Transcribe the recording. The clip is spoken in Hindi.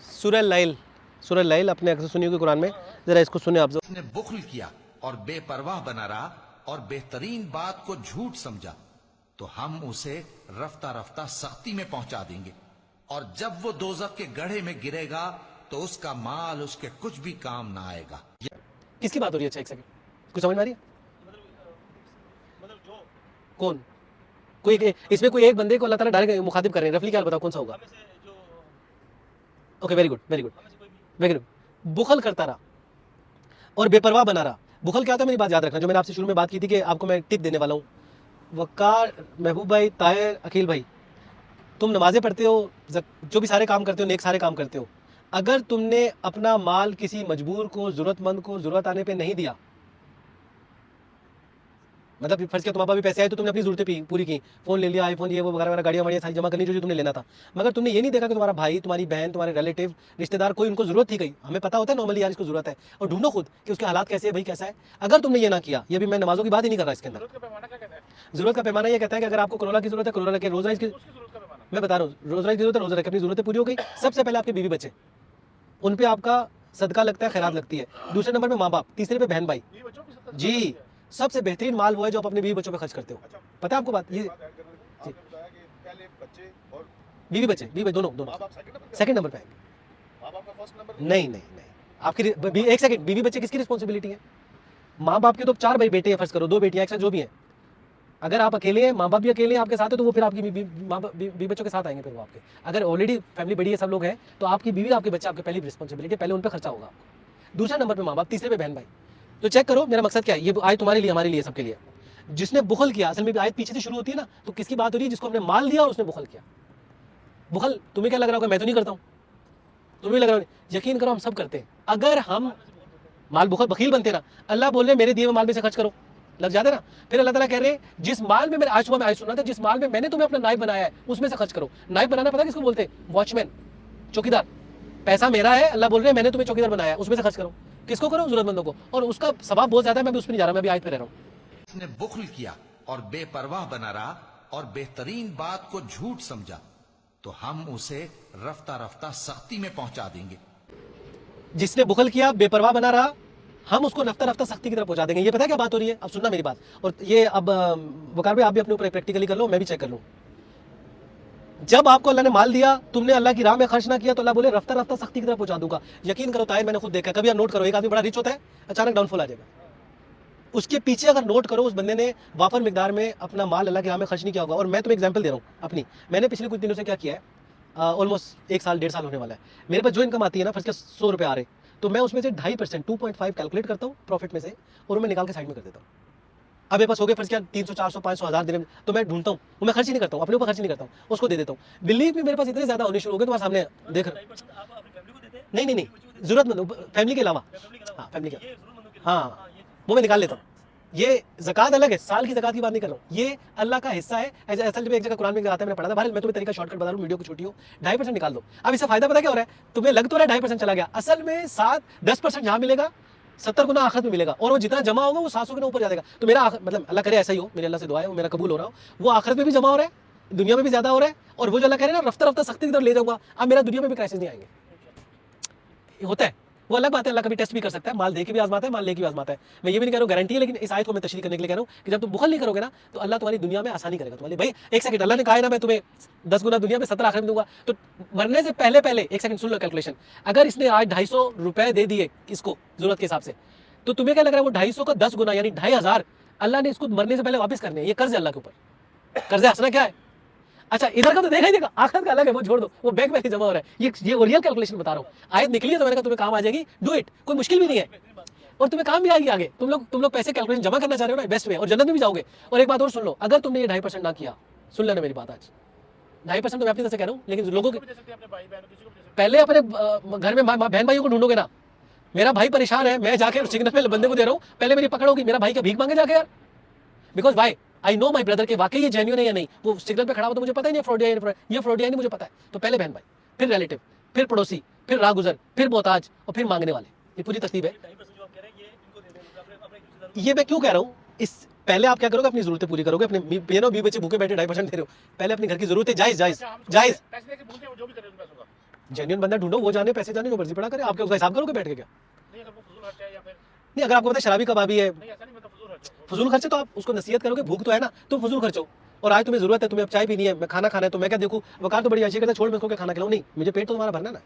सूरह लैल आपने अक्सर सुनी होगी कुरान में, जरा इसको सुने आप। उसने बुख्ल किया और बेपरवाह बना रहा और बेहतरीन बात को झूठ समझा तो हम उसे रफ्ता रफ्ता सख्ती में पहुंचा देंगे, और जब वो दोजख के गड्ढे में गिरेगा तो उसका माल उसके कुछ भी काम ना आएगा। किसकी बात हो रही है? अच्छा एक सेकंड, कुछ समझ में आ रही है? कौन? कोई इसमें कोई एक बंदे को अल्लाह ताला डायरेक्ट मुखातिब कर रहे हैं। रफली क्या बताओ कौन सा होगा? Okay, very good very good very good. बुखल करता रहा और बेपरवाह बना रहा। बुखल क्या होता है, मेरी बात याद रखना, जो मैंने आपसे शुरू में बात की थी कि आपको मैं टिप देने वाला हूँ। वकार, महबूब भाई, ताहिर, अकील भाई, तुम नमाजें पढ़ते हो, जो भी सारे काम करते हो, नेक सारे काम करते हो, अगर तुमने अपना माल किसी मजबूर को, जरूरतमंद को जरूरत आने पे नहीं दिया, मतलब फर्ज किया तुम्हारे पास भी पैसे आए तो तुमने अपनी जरूरतें पूरी की, फोन ले लिया, आईफोन, ये वो वगैरह वगैरह, गाड़ियां वाड़ियां सारी जमा करनी जो तुमने लेना था, मगर तुमने ये नहीं देखा कि तुम्हारा भाई, तुम्हारी बहन, तुम्हारे रिलेटिव, रिश्तेदार, कोई उनको जरूरत थी गई। हमें पता होता है नॉर्मली यार इसको जरूरत है, और ढूंढो खुद कि उसके हालात कैसे है, भाई कैसा है। अगर तुमने ये ना किया, ये भी मैं नमाजों की बात ही नहीं कर रहा इसके अंदर। जरूरत का पैमाना ये कहता है कि अगर आपको कोरोना की जरूरत है, कोरोना रखे, रोज की, मैं बता रहा हूँ, रोज की जरूरत है, रोज रखे, अपनी जरूरतें पूरी हो गई। सबसे पहले आपके बीवी बच्चे, उन पे आपका सदका लगता है, खैरात लगती है। दूसरे नंबर पे माँ बाप, तीसरे पे बहन भाई। जी, सबसे बेहतरीन माल वो है जो आप अपने बीवी बच्चों पे खर्च करते हो। पता है आपको बात ये? बीवी बच्चे दोनों सेकंड नंबर पे आएंगे। नहीं, आपकी एक सेकंड, बीवी बच्चे किसकी रिस्पॉन्सिबिलिटी है? माँ बाप के तो 4 भाई बेटे हैं, फर्ज करो 2 बेटियां, एक साथ जो भी हैं। अगर आप अकेले हैं, माँ बाप भी अकेले हैं आपके साथ है, तो वो फिर आपकी बीवी बच्चों के साथ आएंगे। फिर वो आपके, अगर ऑलरेडी फैमिली बड़ी है, सब लोग हैं, तो आपकी बीवी, आपके बच्चे आपकी पहली रिस्पॉन्सिबिलिटी, पहले उन पर खर्चा होगा। दूसरे नंबर पे माँ बाप, तीसरे पे बहन भाई। तो चेक करो मेरा मकसद क्या है, ये आयत तुम्हारे लिए, हमारे लिए, सबके लिए। जिसने बुखल किया, असल में आयत पीछे से शुरू होती है ना, तो किसकी बात हो रही है? जिसको हमने माल दिया और उसने बुखल किया। बुखल तुम्हें क्या लग रहा होगा? मैं तो नहीं करता हूँ, तुम्हें लग रहा है? यकीन करो हम सब करते हैं। अगर हम माल बुखल बखील बनते ना, अल्लाह बोल रहे मेरे दिए हुए माल में से खर्च करो, लग जाते ना। फिर अल्लाह ताला कह रहे जिस माल में, मैंने आज सुबह में आयत सुना था, जिस माल में मैंने तुम्हें अपना नायब बनाया है उसमें से खर्च करो। नायब बनाना पता किसको बोलते हैं? वॉचमैन, चौकीदार। पैसा मेरा है, अल्लाह बोल रहे हैं मैंने तुम्हें चौकीदार बनाया है, उसमें से खर्च करो। किसको करो? जरूरतमंदों को। और उसका सवाब बहुत ज्यादा है, मैं भी उस पर नहीं जा रहा, मैं भी आयत पे रह रहा हूँ। उसने बुख्ल किया और बेपरवाह बना रहा और बेहतरीन बात को झूठ समझा तो हम उसे रफ्ता रफ्ता सख्ती में पहुंचा देंगे। जिसने बुखल किया, बेपरवाह बना रहा, हम उसको रफ्ता रफ्ता सख्ती की तरफ पहुंचा देंगे। ये पता है क्या बात हो रही है? अब सुनना मेरी बात, और ये अब वकार भाई आप भी अपने ऊपर प्रैक्टिकली कर लो, मैं भी चेक कर लूँ। जब आपको अल्लाह ने माल दिया, तुमने अल्लाह की राह में खर्च ना किया, तो अल्लाह बोले रफ्ता रफ्ता सख्ती की तरफ पहुंचा दूंगा। यकीन करो ताहिर, मैंने खुद देखा। कभी आप नोट करो, एक आदमी बड़ा रिच होता है, अचानक डाउनफॉल आ जाएगा, उसके पीछे अगर नोट करो उस बंदे ने वाफर मिकदार में अपना माल अल्लाह की राह में खर्च नहीं किया होगा। और मैं तुम्हें एग्जांपल दे रहा हूँ अपनी, मैंने पिछले कुछ दिनों से क्या किया है, ऑलमोस्ट 1 साल 1.5 साल होने वाला है, मेरे पास जो इनकम आती है ना, फर्स्ट के 100 रुपये आ रहे, तो मैं उसमें से 2.5% 2.5 कैलकुलेट करता हूँ प्रॉफिट में से, और मैं निकाल के साइड में कर देता हूँ। अब मेरे पास हो गए फर्स्ट क्या 300 400 500 1000 दिन, तो मैं ढूंढता हूँ, वो मैं खर्च ही नहीं करता हूँ, अपने ऊपर खर्च नहीं करता हूँ, उसको दे देता हूँ। बिलीव में मेरे पास इतने ज्यादा होने शुरू हो गए, तुम्हारे सामने देख रहे। नहीं, जरूरतमंद फैमिली के अलावा, हाँ फैमिली के, हाँ वो मैं निकाल लेता हूँ। ये ज़कात अलग है, साल की ज़कात की बात नहीं कर रहा हूँ, ये अल्लाह का हिस्सा है। असल में एक जगह कुरान में आता है, मैंने पढ़ा था। मैं तुम्हें तरीका शॉर्टकट बता रहा हूँ, वीडियो को छोटी हो, 2.5% निकाल दो। अब इससे फायदा पता क्या हो रहा है? तुम्हें लग तो रहा है 2.5% चला गया, असल में 10% जहाँ मिलेगा 70 गुना आखिरत में मिलेगा, और वो जितना जमा होगा वो 700 गुना ऊपर जाएगा। तो मेरा मतलब अल्लाह करे ऐसा ही हो, मेरे अल्लाह से दुआ है वो मेरा कबूल हो रहा हो, वो आखिरत में भी जमा हो रहा है, दुनिया में भी ज्यादा हो रहा है, और वो जो अल्लाह कह रहे हैं ना रफ्ता रफ्ता सख्ती की तरफ ले जाऊंगा, अब मेरा दुनिया में भी क्राइसिस नहीं आएंगे। होता है, वो अलग बात है, अल्लाह कभी टेस्ट भी कर सकता है, माल दे के भी आजमाता है, माल लेके भी आजमाता है। मैं ये भी नहीं कह रहा हूँ गारंटी है, लेकिन इस आयत को मैं तशरीह करने के लिए कह रहा हूँ कि जब तुम बुखल नहीं करोगे ना, तो अल्लाह तुम्हारी दुनिया में आसानी करेगा तुम्हारी। भाई एक सेकंड, अल्लाह ने कहा है ना मैं तुम्हें 10 गुना दुनिया में 17 आखिरत में दूंगा, तो मरने से पहले एक सेकंड सुन लो कैलकुलेशन। अगर इसने आज 250 रुपए दे दिए इसको जरूरत के हिसाब से, तो तुम्हें क्या लग रहा है वो 250 का 10 गुना यानी 2500 अल्लाह ने इसको मरने से पहले वापस करने हैं। ये कर्ज है अल्लाह के ऊपर, कर्ज हंसना क्या है? अच्छा इधर का तो देखा ही देगा, आखिरत का अलग है, वो छोड़ दो, वो बैंक में जमा हो रहा है। ये रियल कैलकुलेशन बता रहा हूँ, आयत निकली है तो मैंने कहा तुम्हें काम आ जाएगी, डू इट, कोई मुश्किल भी नहीं है, और तुम्हें काम भी आएगी आगे। तुम लोग पैसे कैलकुलेशन जमा करना चाह रहे हो ना, बेस्ट में, और जन्नत में भी जाओगे। और एक बात और सुन लो, अगर तुमने ये 2.5% ना किया, सुन लेना मेरी बात, आज 2.5% तो मैं अपनी तरफ से कह रहा हूँ, लेकिन लोगों के पहले अपने घर में बहन भाइयों को ढूंढोगे ना। मेरा भाई परेशान है, मैं जाके सिग्नल पे बंदे को दे रहा हूँ, पहले मेरी पकड़ होगी, मेरा भाई क्या भीख मांगे जाके यार? बिकॉज भाई आई नो माई ब्रदर के वाकई ये जेन्युइन है या नहीं। वो सिग्नल पे खड़ा हो तो मुझे पता ही नहीं फ्रॉडिया नहीं मुझे पता है। तो पहले बहन भाई, फिर रिलेटिव, फिर पड़ोसी, फिर राहगुजर, फिर मोहताज, और फिर मांगने वाले। ये पूरी तरतीब है। ये मैं क्यों कह रहा हूँ, इस पहले आप क्या करोगे? अपनी जरूरतें पूरी करोगे। अपने बीवी बच्चे भूखे बैठे 2.5% दे रहे हो, पहले अपनी घर की जरूरतें जायज जेन्युइन बंदा ढूंढो, वो जाने पैसे जाने, जो मर्जी पड़ा करे, आपके उसका हिसाब करोगे बैठ के क्या? नहीं, अगर वो फजूल खर्चा है या फिर नहीं, अगर आपको पता है शराबी कबाबी है, नहीं, ऐसा नहीं, मतलब फजूल खर्चा हो। फजूल खर्चे, तो आप उसको नसीहत करोगे, भूख तो है ना, तुम फजूल खर्चो। और आज तुम्हें जरूरत है, तुम्हें अब चाय पीनी है, मैं खाना खाना है, तो मैं क्या देखूं, वकार तो बड़ी अच्छी कहता है छोड़ मैं इसको क्या खाना खिलाऊं, नहीं, मुझे पेट तो तुम्हारा भरना है ना।